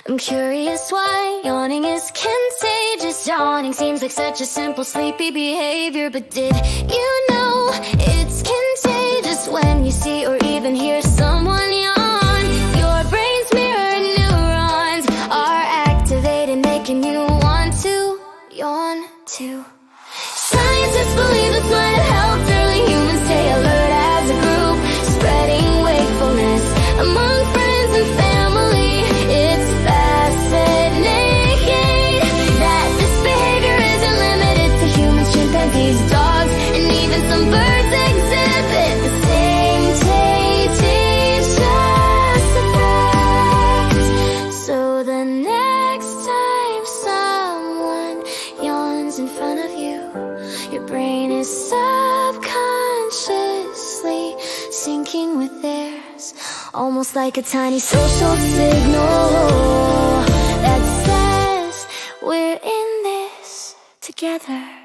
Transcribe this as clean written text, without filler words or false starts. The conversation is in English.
I'm curious why yawning is contagious. Yawning seems like such a simple, sleepy behavior, but did you know it's contagious when you see or even hear someone yawn? Your brain's mirror neurons are activated, making you want to yawn too. Scientists believe this might have helped early humans stay alert as a group, spreading wakefulness among friends and family. It's fascinating that this behavior isn't limited to humans, chimpanzees, dogs, and even some birds exhibit the same contagious effects. So the next time someone yawns in front of you, your brain is subconsciously syncing with theirs, almost like a tiny social signal that says we're in this together.